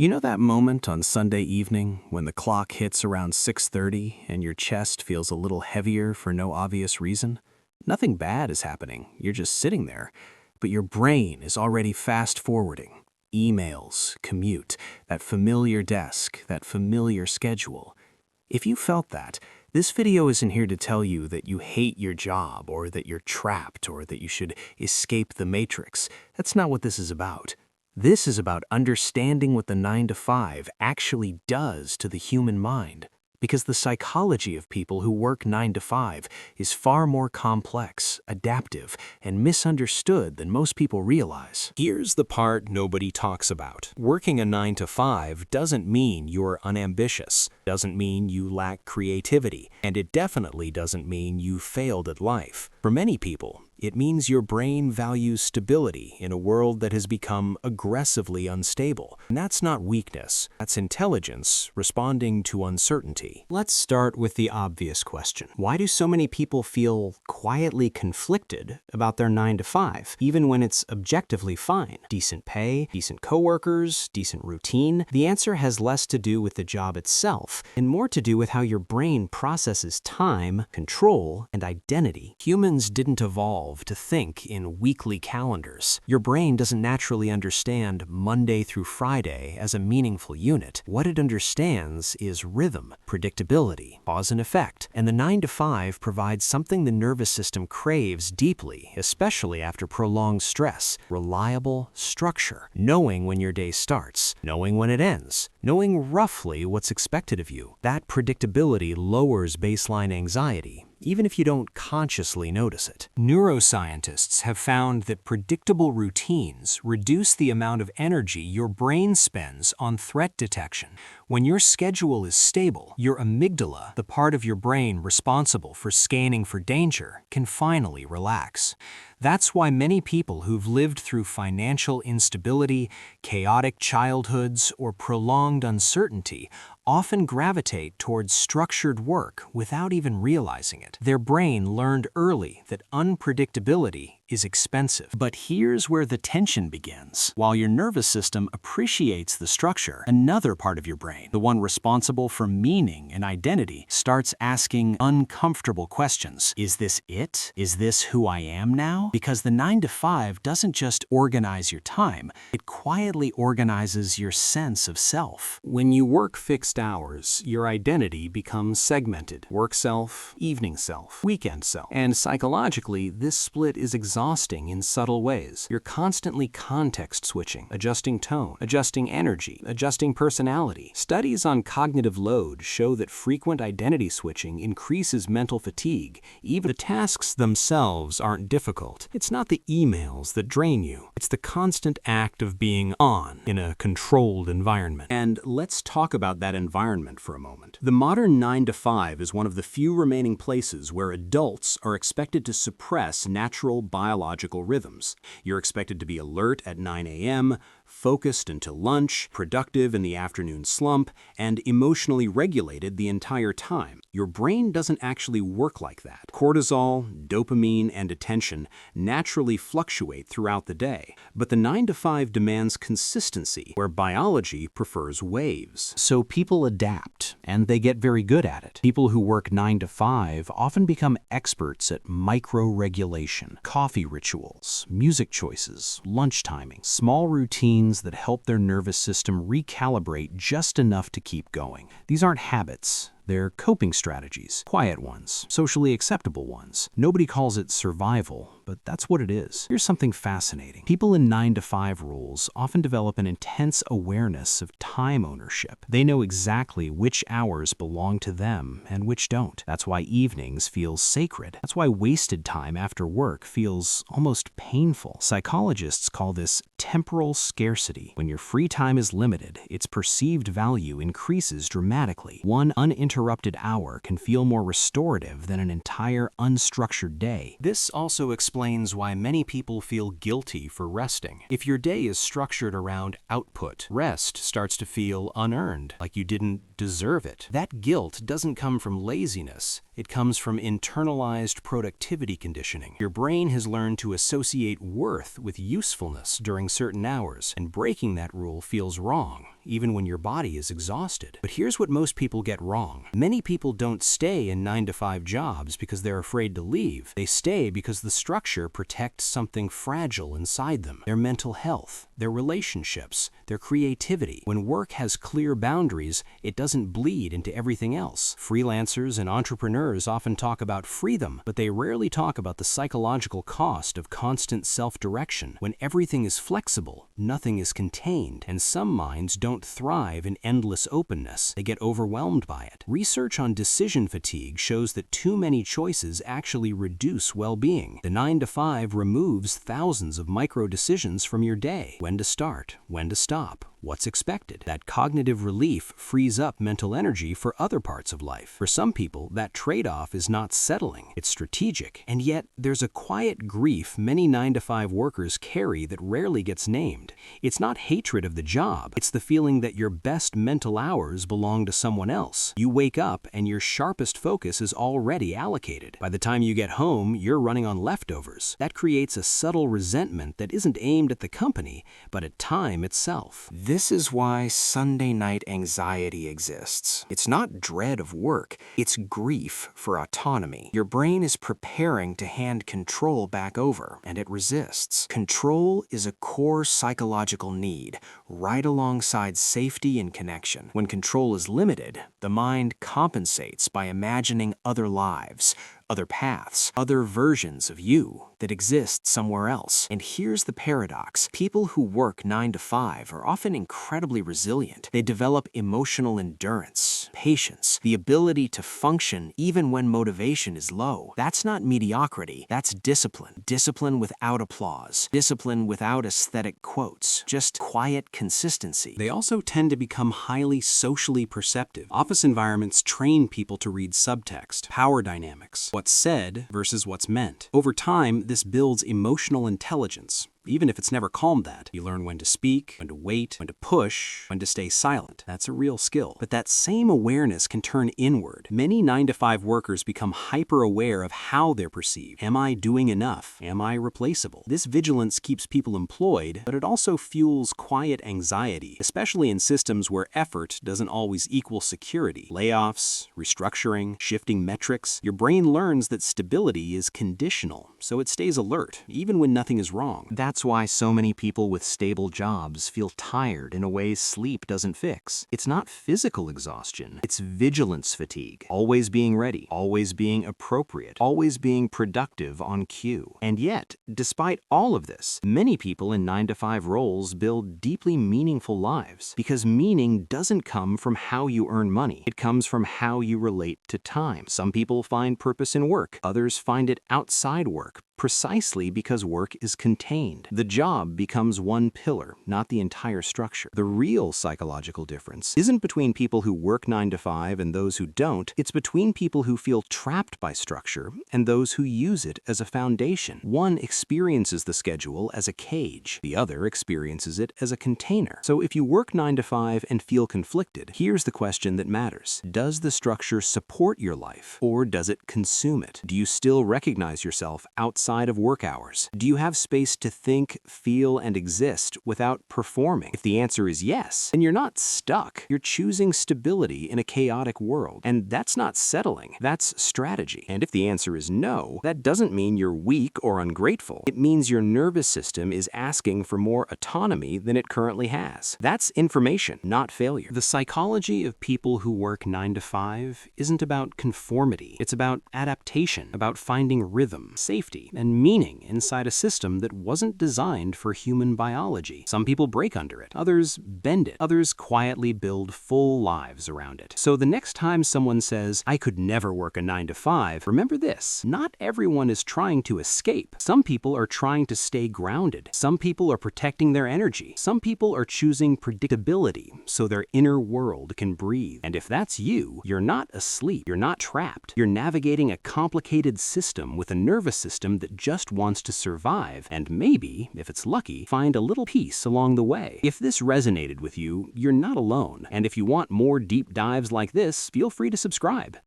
You know that moment on Sunday evening when the clock hits around 6:30 and your chest feels a little heavier for no obvious reason? Nothing bad is happening, you're just sitting there, but your brain is already fast-forwarding. Emails, commute, that familiar desk, that familiar schedule. If you felt that, this video isn't here to tell you that you hate your job or that you're trapped or that you should escape the matrix. That's not what this is about. This is about understanding what the 9 to 5 actually does to the human mind, because the psychology of people who work 9 to 5 is far more complex, adaptive, and misunderstood than most people realize. Here's the part nobody talks about. Working a 9 to 5 doesn't mean you're unambitious, doesn't mean you lack creativity, and it definitely doesn't mean you failed at life. For many people, it means your brain values stability in a world that has become aggressively unstable. And that's not weakness, that's intelligence responding to uncertainty. Let's start with the obvious question. Why do so many people feel quietly conflicted about their 9 to 5, even when it's objectively fine? Decent pay, decent coworkers, decent routine? The answer has less to do with the job itself and more to do with how your brain processes time, control, and identity. Humans didn't evolve to think in weekly calendars. Your brain doesn't naturally understand Monday through Friday as a meaningful unit. What it understands is rhythm, predictability, cause and effect. And the 9 to 5 provides something the nervous system craves deeply, especially after prolonged stress: reliable structure, knowing when your day starts, knowing when it ends, knowing roughly what's expected of you. That predictability lowers baseline anxiety, even if you don't consciously notice it. Neuroscientists have found that predictable routines reduce the amount of energy your brain spends on threat detection. When your schedule is stable, your amygdala, the part of your brain responsible for scanning for danger, can finally relax. That's why many people who've lived through financial instability, chaotic childhoods, or prolonged uncertainty often gravitate towards structured work without even realizing it. Their brain learned early that unpredictability is expensive. But here's where the tension begins. While your nervous system appreciates the structure, another part of your brain, the one responsible for meaning and identity, starts asking uncomfortable questions. Is this it? Is this who I am now? Because the 9 to 5 doesn't just organize your time, it quietly organizes your sense of self. When you work fixed hours, your identity becomes segmented. Work self, evening self, weekend self. And psychologically, this split is exhausting in subtle ways. You're constantly context switching, adjusting tone, adjusting energy, adjusting personality. Studies on cognitive load show that frequent identity switching increases mental fatigue. Even the tasks themselves aren't difficult. It's not the emails that drain you. It's the constant act of being on in a controlled environment. And let's talk about that environment for a moment. The modern 9 to 5 is one of the few remaining places where adults are expected to suppress natural biological rhythms. You're expected to be alert at 9 a.m., focused until lunch, productive in the afternoon slump, and emotionally regulated the entire time. Your brain doesn't actually work like that. Cortisol, dopamine, and attention naturally fluctuate throughout the day, but the 9 to 5 demands consistency, where biology prefers waves. So people adapt, and they get very good at it. People who work 9 to 5 often become experts at micro-regulation, coffee rituals, music choices, lunch timing, small routines that help their nervous system recalibrate just enough to keep going. These aren't habits. They're coping strategies, quiet ones, socially acceptable ones. Nobody calls it survival, but that's what it is. Here's something fascinating. People in 9 to 5 roles often develop an intense awareness of time ownership. They know exactly which hours belong to them and which don't. That's why evenings feel sacred. That's why wasted time after work feels almost painful. Psychologists call this temporal scarcity. When your free time is limited, its perceived value increases dramatically. One uninterrupted hour can feel more restorative than an entire unstructured day. This also explains why many people feel guilty for resting. If your day is structured around output, rest starts to feel unearned, like you didn't deserve it. That guilt doesn't come from laziness. It comes from internalized productivity conditioning. Your brain has learned to associate worth with usefulness during certain hours, and breaking that rule feels wrong, even when your body is exhausted. But here's what most people get wrong. Many people don't stay in 9-to-5 jobs because they're afraid to leave. They stay because the structure protects something fragile inside them: their mental health, their relationships, their creativity. When work has clear boundaries, it doesn't bleed into everything else. Freelancers and entrepreneurs often talk about freedom, but they rarely talk about the psychological cost of constant self-direction. When everything is flexible, nothing is contained, and some minds don't thrive in endless openness. They get overwhelmed by it. Research on decision fatigue shows that too many choices actually reduce well-being. The 9-to-5 removes thousands of micro-decisions from your day: when to start, when to stop, what's expected. That cognitive relief frees up mental energy for other parts of life. For some people, that trade-off is not settling, it's strategic. And yet, there's a quiet grief many 9-to-5 workers carry that rarely gets named. It's not hatred of the job, it's the feeling that your best mental hours belong to someone else. You wake up and your sharpest focus is already allocated. By the time you get home, you're running on leftovers. That creates a subtle resentment that isn't aimed at the company, but at time itself. This is why Sunday night anxiety exists. It's not dread of work, it's grief for autonomy. Your brain is preparing to hand control back over, and it resists. Control is a core psychological need, right alongside safety and connection. When control is limited, the mind compensates by imagining other lives, other paths, other versions of you that exist somewhere else. And here's the paradox. People who work 9-to-5 are often incredibly resilient. They develop emotional endurance, patience, the ability to function even when motivation is low. That's not mediocrity, that's discipline. Discipline without applause. Discipline without aesthetic quotes. Just quiet consistency. They also tend to become highly socially perceptive. Office environments train people to read subtext, power dynamics, what's said versus what's meant. Over time, this builds emotional intelligence. Even if it's never calmed that. You learn when to speak, when to wait, when to push, when to stay silent. That's a real skill. But that same awareness can turn inward. Many 9-to-5 workers become hyper-aware of how they're perceived. Am I doing enough? Am I replaceable? This vigilance keeps people employed, but it also fuels quiet anxiety, especially in systems where effort doesn't always equal security. Layoffs, restructuring, shifting metrics. Your brain learns that stability is conditional, so it stays alert, even when nothing is wrong. That's why so many people with stable jobs feel tired in a way sleep doesn't fix. It's not physical exhaustion, it's vigilance fatigue. Always being ready, always being appropriate, always being productive on cue. And yet, despite all of this, many people in 9-to-5 roles build deeply meaningful lives, because meaning doesn't come from how you earn money. It comes from how you relate to time. Some people find purpose in work, others find it outside work, precisely because work is contained. The job becomes one pillar, not the entire structure. The real psychological difference isn't between people who work 9-to-5 and those who don't. It's between people who feel trapped by structure and those who use it as a foundation. One experiences the schedule as a cage. The other experiences it as a container. So if you work 9-to-5 and feel conflicted, here's the question that matters. Does the structure support your life, or does it consume it? Do you still recognize yourself outside of work hours? Do you have space to think, feel, and exist without performing? If the answer is yes, then you're not stuck. You're choosing stability in a chaotic world. And that's not settling, that's strategy. And if the answer is no, that doesn't mean you're weak or ungrateful. It means your nervous system is asking for more autonomy than it currently has. That's information, not failure. The psychology of people who work 9-to-5 isn't about conformity. It's about adaptation, about finding rhythm, safety, and meaning inside a system that wasn't designed for human biology. Some people break under it, others bend it, others quietly build full lives around it. So the next time someone says, "I could never work a 9-to-5, remember this: not everyone is trying to escape. Some people are trying to stay grounded. Some people are protecting their energy. Some people are choosing predictability so their inner world can breathe. And if that's you, you're not asleep, you're not trapped. You're navigating a complicated system with a nervous system that just wants to survive and maybe, if it's lucky, find a little peace along the way. If this resonated with you, you're not alone. And if you want more deep dives like this, feel free to subscribe.